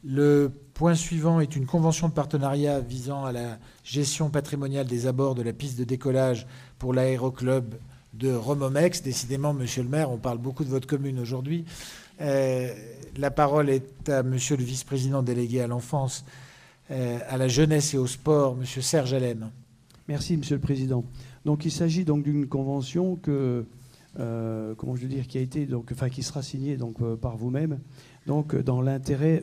Le point suivant est une convention de partenariat visant à la gestion patrimoniale des abords de la piste de décollage pour l'aéroclub de Remomex. Décidément, monsieur le maire, on parle beaucoup de votre commune aujourd'hui. La parole est à monsieur le vice-président délégué à l'enfance, à la jeunesse et au sport, monsieur Serge Allen. Merci, monsieur le président. Donc, il s'agit donc d'une convention que, qui a été qui sera signée par vous-même. Donc, dans l'intérêt,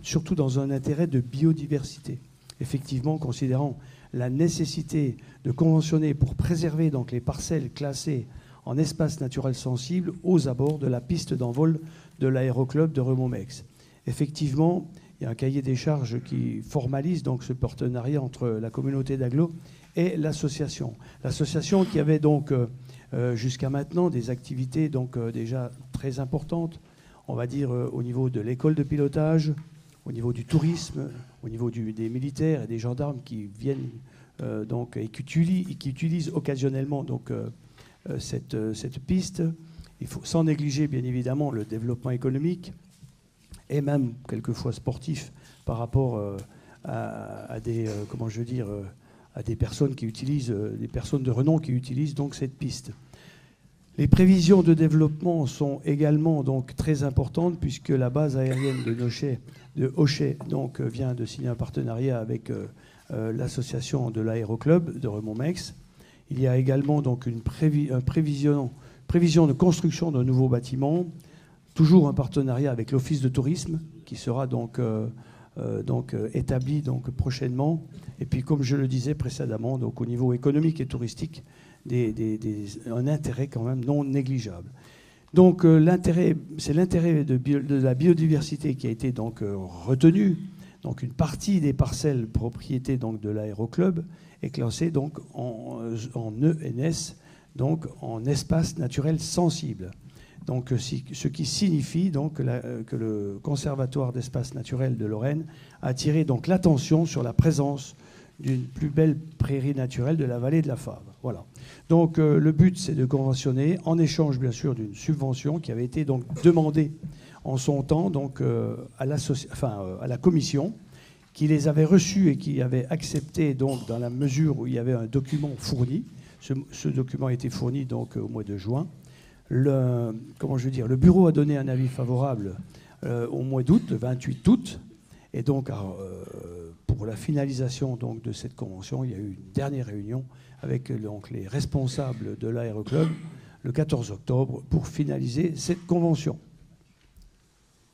surtout dans un intérêt de biodiversité. Effectivement, considérant la nécessité de conventionner pour préserver donc les parcelles classées en espace naturel sensible aux abords de la piste d'envol de l'aéroclub de Remomex. Effectivement, il y a un cahier des charges qui formalise donc ce partenariat entre la communauté d'agglo et l'association. L'association qui avait donc jusqu'à maintenant des activités déjà très importantes, on va dire au niveau de l'école de pilotage, au niveau du tourisme, au niveau des militaires et des gendarmes qui viennent et qui utilisent occasionnellement cette piste. Il faut sans négliger bien évidemment le développement économique et même quelquefois sportif par rapport à des personnes qui utilisent, des personnes de renom qui utilisent donc cette piste. Les prévisions de développement sont également donc très importantes puisque la base aérienne de Hochet vient de signer un partenariat avec l'association de l'aéroclub de Remomex. Il y a également donc une prévision de construction d'un nouveau bâtiment, toujours un partenariat avec l'Office de tourisme qui sera établi prochainement. Et puis, comme je le disais précédemment, donc au niveau économique et touristique, un intérêt quand même non négligeable. Donc c'est l'intérêt de la biodiversité qui a été retenu. Donc une partie des parcelles propriété de l'aéroclub est classée en ENS, donc en espace naturel sensible. Donc, ce qui signifie que le Conservatoire d'espace naturel de Lorraine a attiré l'attention sur la présence d'une plus belle prairie naturelle de la vallée de la Fave. Voilà. Donc le but, c'est de conventionner en échange, bien sûr, d'une subvention qui avait été demandée en son temps à la commission, qui les avait reçus et qui avait accepté dans la mesure où il y avait un document fourni. Ce document a été fourni au mois de juin. Le bureau a donné un avis favorable au mois d'août, le 28 août. Et donc, pour la finalisation de cette convention, il y a eu une dernière réunion avec les responsables de l'aéroclub le 14 octobre pour finaliser cette convention.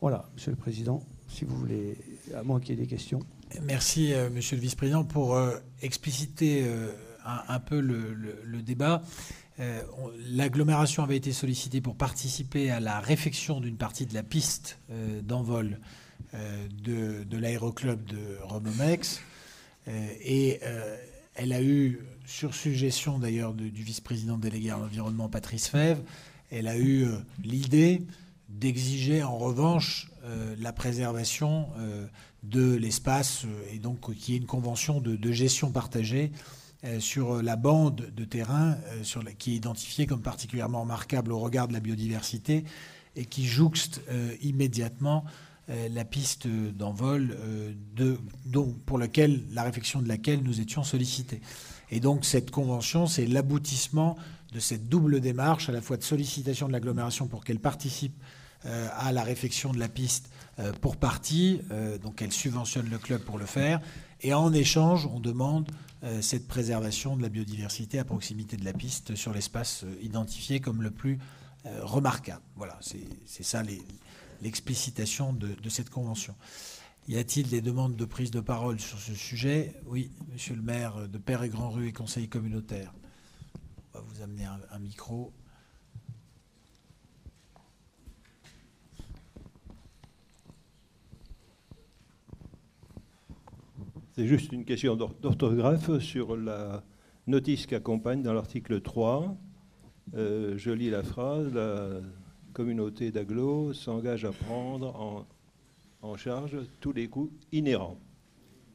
Voilà, Monsieur le Président, si vous voulez, à moins qu'il y ait des questions. Merci, Monsieur le Vice-président. Pour expliciter un peu le débat, l'agglomération avait été sollicitée pour participer à la réfection d'une partie de la piste d'envol de l'aéroclub de Remomex. Et elle a eu, sur suggestion d'ailleurs du vice-président délégué à l'environnement Patrice Fèvre, elle a eu l'idée d'exiger en revanche la préservation de l'espace et donc qu'il y ait une convention de gestion partagée sur la bande de terrain qui est identifiée comme particulièrement remarquable au regard de la biodiversité et qui jouxte immédiatement la piste d'envol pour la réfection de laquelle nous étions sollicités. Et donc cette convention, c'est l'aboutissement de cette double démarche, à la fois de sollicitation de l'agglomération pour qu'elle participe à la réfection de la piste pour partie, donc elle subventionne le club pour le faire, et en échange, on demande cette préservation de la biodiversité à proximité de la piste sur l'espace identifié comme le plus remarquable. Voilà, c'est ça l'explicitation de cette convention. Y a-t-il des demandes de prise de parole sur ce sujet? Oui, monsieur le maire de Père et Grand Rue et conseiller communautaire. On va vous amener un micro. C'est juste une question d'orthographe sur la notice qui accompagne dans l'article 3. Je lis la phrase, la communauté d'agglo s'engage à prendre en charge tous les coûts inhérents.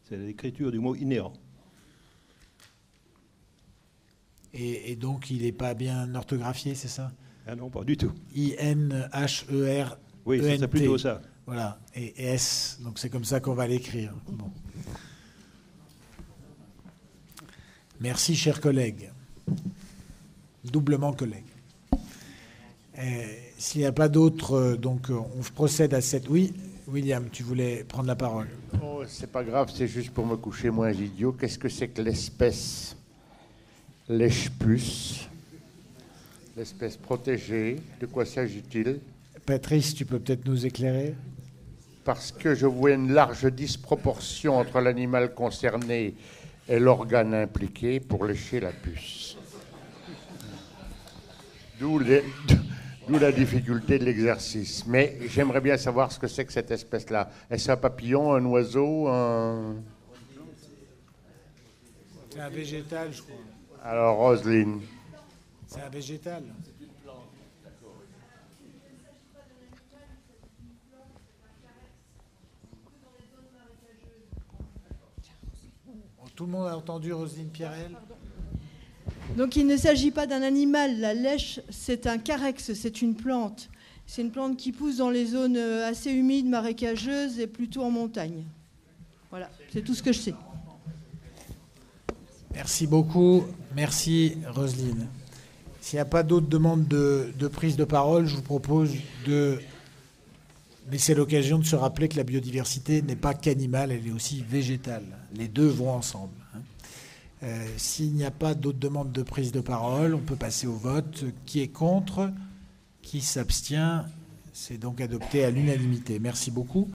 C'est l'écriture du mot inhérent. Et donc il n'est pas bien orthographié, c'est ça? Ah non, pas du tout. I-N-H-E-R-E-N-T. Oui, c'est plutôt ça. Voilà, et S, donc c'est comme ça qu'on va l'écrire. Bon. Merci, chers collègues. Doublement collègues. S'il n'y a pas d'autres, donc on procède à cette... Oui, William, tu voulais prendre la parole. Oh, c'est pas grave, c'est juste pour me coucher moins idiot. Qu'est-ce que c'est que l'espèce lèche plus? L'espèce protégée, de quoi s'agit-il? Patrice, tu peux peut-être nous éclairer? Parce que je vois une large disproportion entre l'animal concerné et l'organe impliqué pour lécher la puce. D'où la difficulté de l'exercice. Mais j'aimerais bien savoir ce que c'est que cette espèce-là. Est-ce un papillon, un oiseau, un... C'est un végétal, je crois. Alors, Roselyne. C'est un végétal. Tout le monde a entendu Roselyne Pierrel? Donc il ne s'agit pas d'un animal. La lèche, c'est un carex, c'est une plante. C'est une plante qui pousse dans les zones assez humides, marécageuses et plutôt en montagne. Voilà, c'est tout ce que je sais. Merci beaucoup. Merci, Roselyne. S'il n'y a pas d'autres demandes de prise de parole, je vous propose de laisser l'occasion de se rappeler que la biodiversité n'est pas qu'animale, elle est aussi végétale. Les deux vont ensemble. S'il n'y a pas d'autres demandes de prise de parole, on peut passer au vote. Qui est contre? Qui s'abstient? C'est donc adopté à l'unanimité. Merci beaucoup.